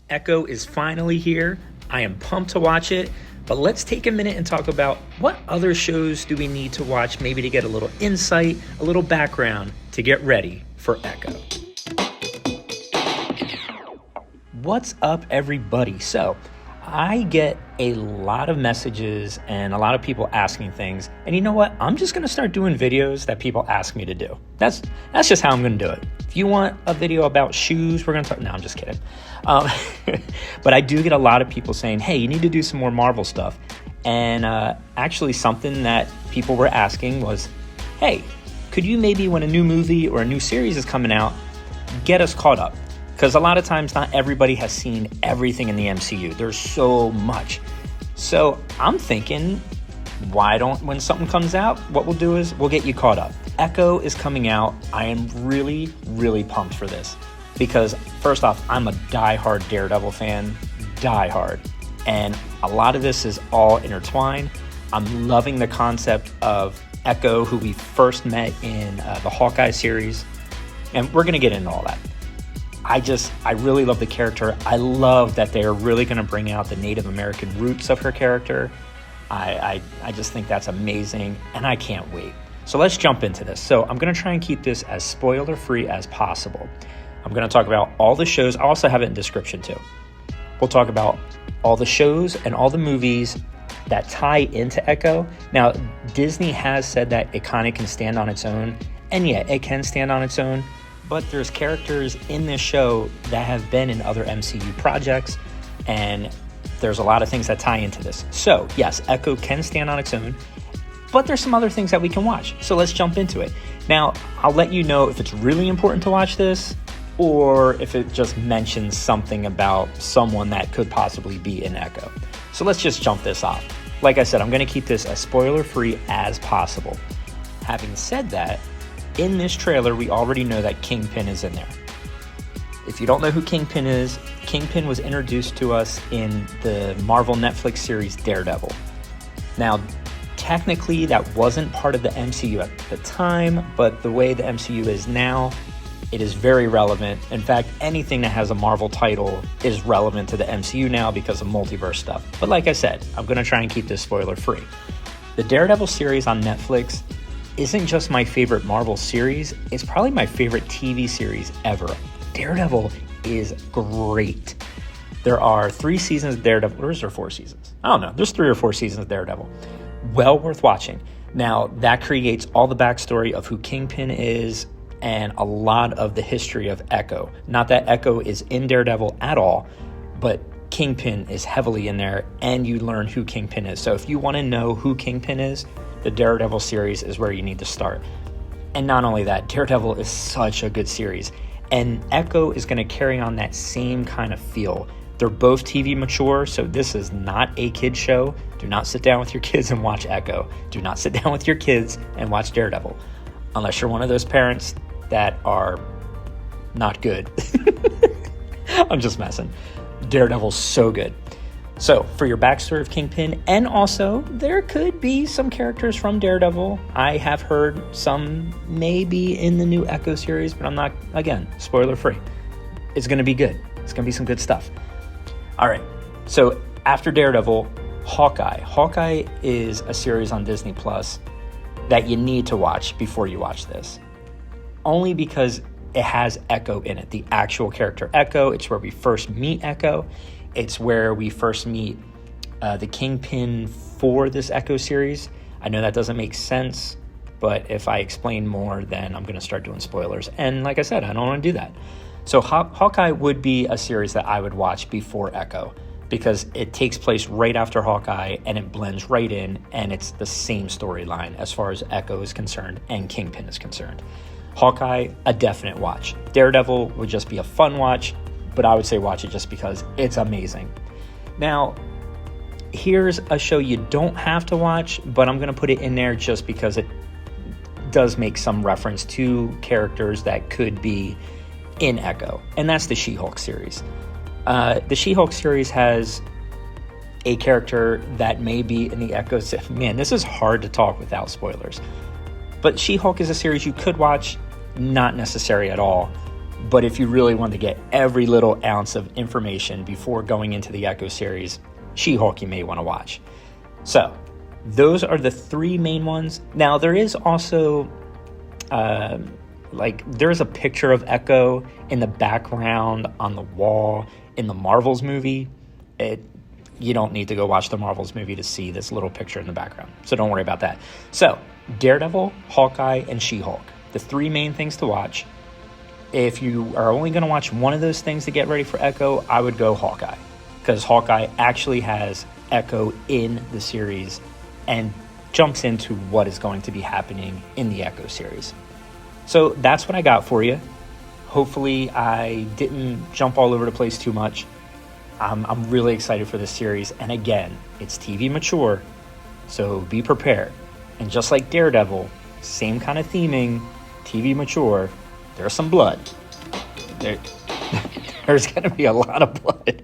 Echo is finally here. I am pumped to watch it, but let's take a minute and talk about what other shows do we need to watch, maybe to get a little insight, a little background to get ready for Echo. What's up, everybody? So I get a lot of messages and a lot of people asking things, and you know what? I'm just gonna start doing videos that people ask me to do. That's just how I'm gonna do it. If you want a video about shoes, we're gonna talk. No, I'm just kidding. But I do get a lot of people saying, hey, you need to do some more Marvel stuff. And actually something that people were asking was, hey, could you maybe, when a new movie or a new series is coming out, get us caught up? Because a lot of times not everybody has seen everything in the MCU. There's so much. So I'm thinking, when something comes out, what we'll do is we'll get you caught up. Echo is coming out. I am really, really pumped for this. Because first off, I'm a diehard Daredevil fan, diehard. And a lot of this is all intertwined. I'm loving the concept of Echo, who we first met in the Hawkeye series. And we're gonna get into all that. I really love the character. I love that they are really going to bring out the Native American roots of her character. I just think that's amazing, and I can't wait. So let's jump into this. So I'm going to try and keep this as spoiler-free as possible. I'm going to talk about all the shows. I also have it in description too. We'll talk about all the shows and all the movies that tie into Echo. Now, Disney has said that it kind of can stand on its own, and yeah, it can stand on its own. But there's characters in this show that have been in other MCU projects, and there's a lot of things that tie into this. So yes, Echo can stand on its own, but there's some other things that we can watch. So let's jump into it. Now, I'll let you know if it's really important to watch this, or if it just mentions something about someone that could possibly be in Echo. So let's just jump this off. Like I said, I'm gonna keep this as spoiler-free as possible. Having said that, in this trailer, we already know that Kingpin is in there. If you don't know who Kingpin is, Kingpin was introduced to us in the Marvel Netflix series Daredevil. Now, technically, that wasn't part of the MCU at the time, but the way the MCU is now, it is very relevant. In fact, anything that has a Marvel title is relevant to the MCU now because of multiverse stuff. But like I said, I'm going to try and keep this spoiler-free. The Daredevil series on Netflix isn't just my favorite Marvel series, it's probably my favorite TV series ever. Daredevil is great. There are 3 seasons of Daredevil, or is there 4 seasons? I don't know, there's 3 or 4 seasons of Daredevil. Well worth watching. Now, that creates all the backstory of who Kingpin is and a lot of the history of Echo. Not that Echo is in Daredevil at all, but Kingpin is heavily in there, and you learn who Kingpin is. So if you want to know who Kingpin is, the Daredevil series is where you need to start. And not only that, Daredevil is such a good series. And Echo is going to carry on that same kind of feel. They're both TV mature, so this is not a kid show. Do not sit down with your kids and watch Echo. Do not sit down with your kids and watch Daredevil. Unless you're one of those parents that are not good. I'm just messing. Daredevil's so good. So, for your backstory of Kingpin, and also, there could be some characters from Daredevil. I have heard some maybe in the new Echo series, but I'm not, again, spoiler-free. It's going to be good. It's going to be some good stuff. All right, so after Daredevil, Hawkeye. Hawkeye is a series on Disney Plus that you need to watch before you watch this. Only because it has Echo in it, the actual character Echo. It's where we first meet Echo. It's where we first meet the Kingpin for this Echo series. I know that doesn't make sense, but if I explain more, then I'm going to start doing spoilers. And like I said, I don't want to do that. So Hawkeye would be a series that I would watch before Echo because it takes place right after Hawkeye and it blends right in, and it's the same storyline as far as Echo is concerned and Kingpin is concerned. Hawkeye, a definite watch. Daredevil would just be a fun watch, but I would say watch it just because it's amazing. Now, here's a show you don't have to watch, but I'm going to put it in there just because it does make some reference to characters that could be in Echo, and that's the She-Hulk series. The She-Hulk series has a character that may be in the Echo. Man, this is hard to talk without spoilers. But She-Hulk is a series you could watch, not necessary at all. But if you really want to get every little ounce of information before going into the Echo series, She-Hulk you may want to watch. So those are the three main ones. Now there is also there's a picture of Echo in the background on the wall in the Marvels movie. You don't need to go watch the Marvels movie to see this little picture in the background, so don't worry about that. So Daredevil, Hawkeye, and She-Hulk, the three main things to watch. If you are only going to watch one of those things to get ready for Echo, I would go Hawkeye, because Hawkeye actually has Echo in the series and jumps into what is going to be happening in the Echo series. So that's what I got for you. Hopefully I didn't jump all over the place too much. I'm really excited for this series. And again, it's TV mature, so be prepared. And just like Daredevil, same kind of theming, TV mature, there's some blood. There's going to be a lot of blood.